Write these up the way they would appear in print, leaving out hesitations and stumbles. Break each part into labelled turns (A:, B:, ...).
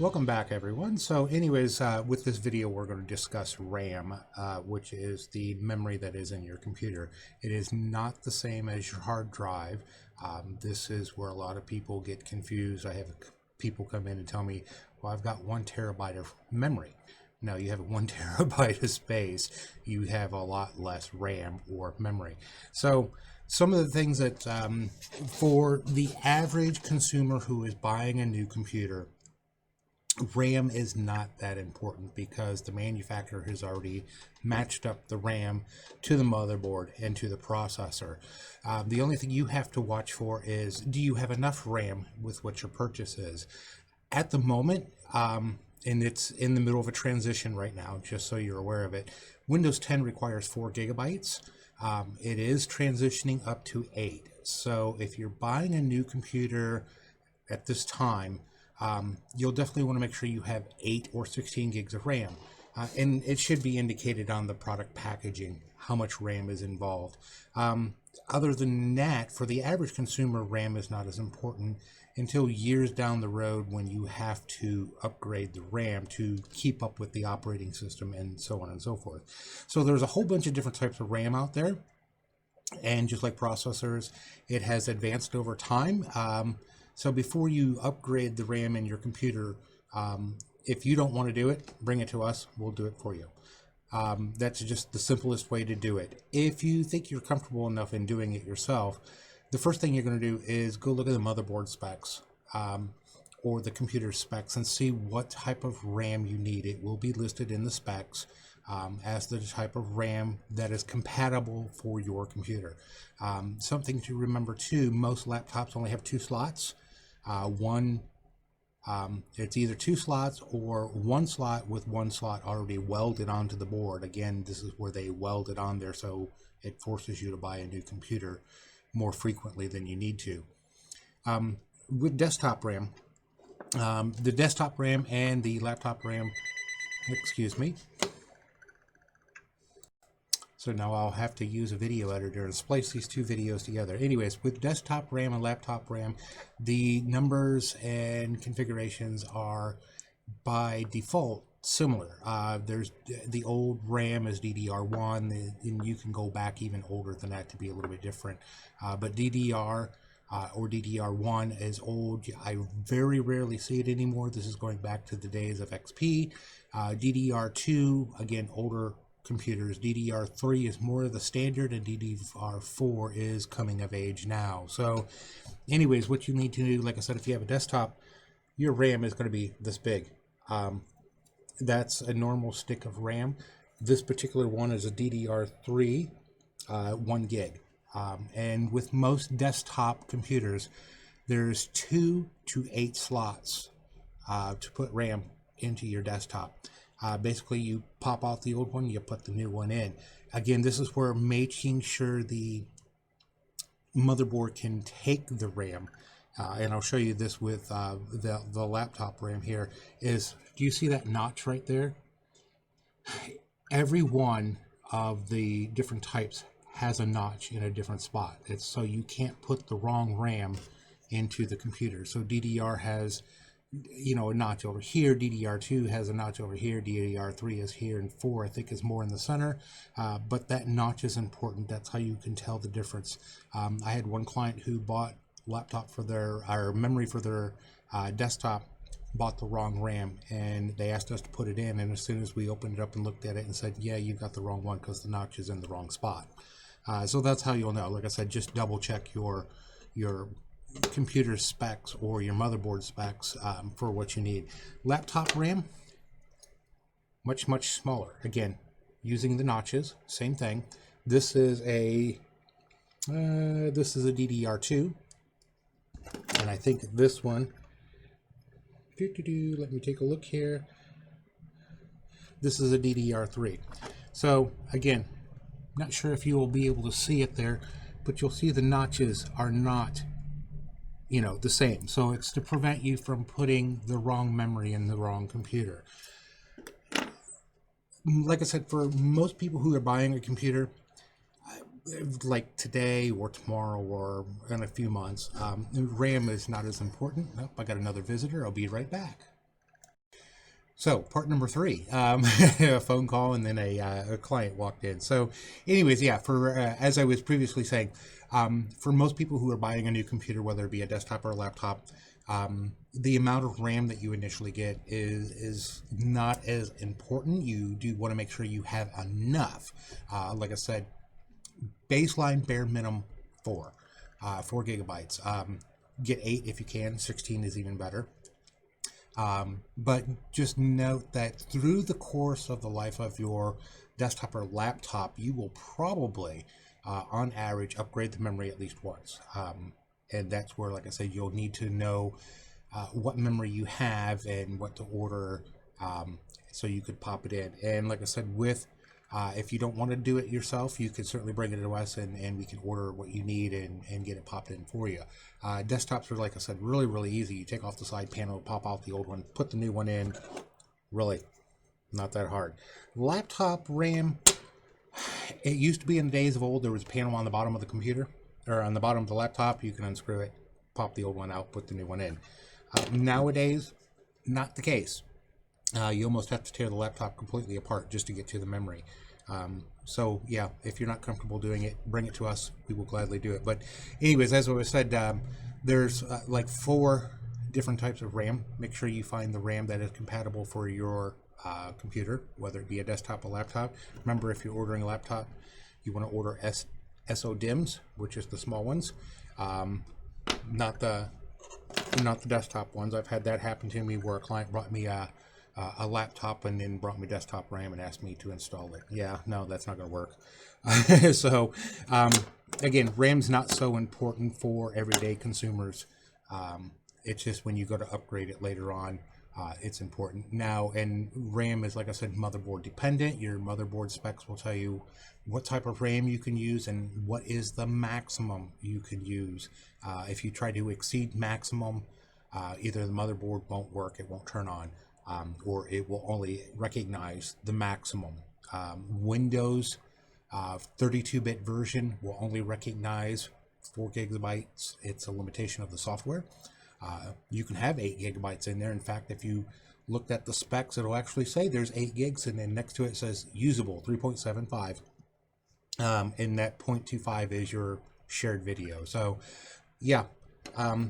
A: Welcome back, everyone. So anyways, with this video, we're going to discuss RAM, which is the memory that is in your computer. It is not the same as your hard drive. This is where a lot of people get confused. I have people come in and tell me, well, I've got 1 terabyte of memory. No, you have 1 terabyte of space. You have a lot less RAM or memory. So some of the things that for the average consumer who is buying a new computer, RAM is not that important because the manufacturer has already matched up the RAM to the motherboard and to the processor. The only thing you have to watch for is, do you have enough RAM with what your purchase is? At the moment, and it's in the middle of a transition right now, just so you're aware of it, Windows 10 requires 4 gigabytes. It is transitioning up to 8. So if you're buying a new computer at this time, you'll definitely want to make sure you have 8 or 16 gigs of RAM. And it should be indicated on the product packaging how much RAM is involved. Other than that, for the average consumer, RAM is not as important until years down the road when you have to upgrade the RAM to keep up with the operating system and so on and so forth. So there's a whole bunch of different types of RAM out there. And just like processors, it has advanced over time. So before you upgrade the RAM in your computer, if you don't want to do it, bring it to us. We'll do it for you. That's just the simplest way to do it. If you think you're comfortable enough in doing it yourself, the first thing you're going to do is go look at the motherboard specs or the computer specs and see what type of RAM you need. It will be listed in the specs as the type of RAM that is compatible for your computer. Something to remember too, most laptops only have 2 slots. It's either 2 slots or 1 slot with 1 slot already welded onto the board. Again, this is where they weld it on there, so it forces you to buy a new computer more frequently than you need to. With desktop RAM, the desktop RAM and the laptop RAM, excuse me. So now I'll have to use a video editor and splice these 2 videos together. Anyways, with desktop RAM and laptop RAM, the numbers and configurations are by default similar. There's the old RAM is DDR1, and you can go back even older than that to be a little bit different. But DDR or DDR1 is old. I very rarely see it anymore. This is going back to the days of XP. DDR2, again, older computers. DDR3 is more of the standard, and DDR4 is coming of age now. So anyways, what you need to do, like I said, if you have a desktop, your RAM is going to be this big. That's a normal stick of RAM. This particular one is a DDR3 1 gig. And with most desktop computers, there's 2 to 8 slots to put RAM into your desktop. Basically, you pop out the old one, you put the new one in. Again, this is where making sure the motherboard can take the RAM, and I'll show you this with the laptop RAM here, is, do you see that notch right there? Every one of the different types has a notch in a different spot. It's so you can't put the wrong RAM into the computer. So DDR has, you know, a notch over here, DDR2 has a notch over here, DDR3 is here, and 4 I think is more in the center, but that notch is important. That's how you can tell the difference. I had one client who bought laptop for their, or memory for their desktop, bought the wrong RAM, and they asked us to put it in, and as soon as we opened it up and looked at it and said, yeah, you got the wrong one because the notch is in the wrong spot. So that's how you'll know. Like I said, just double check your computer specs or your motherboard specs for what you need. Laptop RAM, much smaller. Again, using the notches, same thing. This is a DDR2, and I think this one, let me take a look here. This is a DDR3. So again, not sure if you will be able to see it there, but you'll see the notches are not, you know, the same. So it's to prevent you from putting the wrong memory in the wrong computer. Like I said, for most people who are buying a computer, like today or tomorrow or in a few months, RAM is not as important. Nope, I got another visitor. I'll be right back. So part number 3, a phone call, and then a client walked in. So anyways, yeah, for as I was previously saying, for most people who are buying a new computer, whether it be a desktop or a laptop, the amount of RAM that you initially get is not as important. You do want to make sure you have enough. Like I said, baseline bare minimum 4 gigabytes. Get 8 if you can. 16 is even better. But just note that through the course of the life of your desktop or laptop, you will probably, on average, upgrade the memory at least once. And that's where, like I said, you'll need to know what memory you have and what to order, so you could pop it in. And like I said, with if you don't want to do it yourself, you can certainly bring it to us, and we can order what you need and get it popped in for you. Desktops are, like I said, really, really easy. You take off the side panel, pop out the old one, put the new one in. Really, not that hard. Laptop RAM, it used to be in the days of old, there was a panel on the bottom of the computer, or on the bottom of the laptop. You can unscrew it, pop the old one out, put the new one in. Nowadays, not the case. You almost have to tear the laptop completely apart just to get to the memory. So yeah, if you're not comfortable doing it, bring it to us. We will gladly do it. But anyways, as I said, there's like 4 different types of RAM. Make sure you find the RAM that is compatible for your computer, whether it be a desktop or laptop. Remember, if you're ordering a laptop, you want to order SODIMMs, which is the small ones, not the desktop ones. I've had that happen to me where a client brought me a laptop and then brought me desktop RAM and asked me to install it. Yeah, no, that's not going to work. So, again, RAM's not so important for everyday consumers. It's just when you go to upgrade it later on, it's important. Now, and RAM is, like I said, motherboard dependent. Your motherboard specs will tell you what type of RAM you can use and what is the maximum you can use. If you try to exceed maximum, either the motherboard won't work, it won't turn on. Or it will only recognize the maximum. Windows 32-bit version will only recognize 4 gigabytes. It's a limitation of the software. You can have 8 gigabytes in there. In fact, if you looked at the specs, it'll actually say there's 8 gigs, and then next to it says usable 3.75. And that 0.25 is your shared video. So yeah,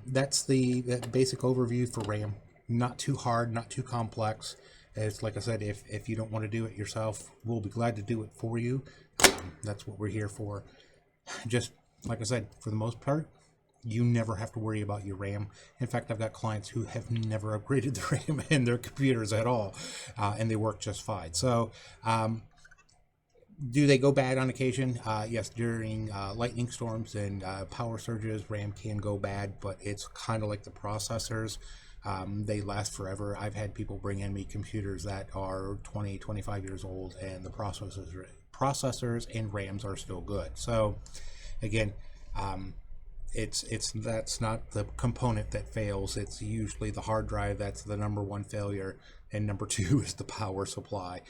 A: that's the basic overview for RAM. Not too hard, not too complex. It's like I said, if you don't want to do it yourself, we'll be glad to do it for you. That's what we're here for. Just like I said, for the most part, you never have to worry about your RAM. In fact, I've got clients who have never upgraded the RAM in their computers at all, and they work just fine. So, do they go bad on occasion? Yes, during lightning storms and power surges, RAM can go bad, but it's kind of like the processors. They last forever. I've had people bring in me computers that are 20, 25 years old, and the processors and RAMs are still good. So again, that's not the component that fails. It's usually the hard drive that's the number 1 failure, and number 2 is the power supply.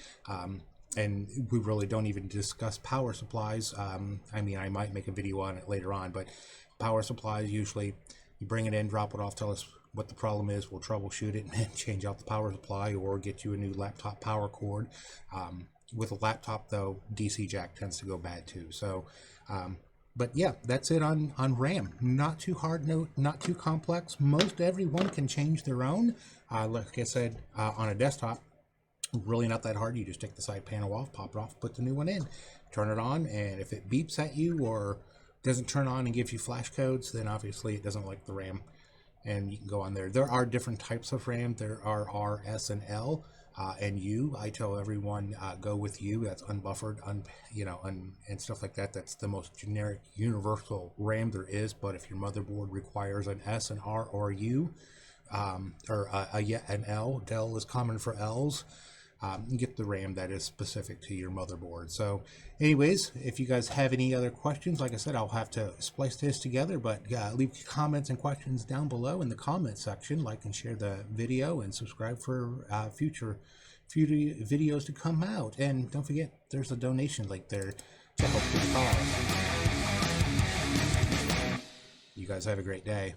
A: And we really don't even discuss power supplies. I mean, I might make a video on it later on, but power supplies, usually you bring it in, drop it off, tell us what the problem is, we'll troubleshoot it and change out the power supply or get you a new laptop power cord. With a laptop, though, DC jack tends to go bad too. So, but yeah, that's it on RAM. Not too hard, not too complex. Most everyone can change their own. Like I said, on a desktop, really not that hard. You just take the side panel off, pop it off, put the new one in, turn it on, and if it beeps at you or doesn't turn on and gives you flash codes, then obviously it doesn't like the RAM. And you can go on there. There are different types of RAM. There are R, S, and L, and U. I tell everyone, go with U. That's unbuffered, and stuff like that. That's the most generic, universal RAM there is. But if your motherboard requires an S, an R, or a U, or an L, Dell is common for Ls. Get the RAM that is specific to your motherboard. So anyways, if you guys have any other questions, like I said, I'll have to splice this together, but leave comments and questions down below in the comment section. Like and share the video and subscribe for future videos to come out. And don't forget, there's a donation link there to help the cause. You guys have a great day.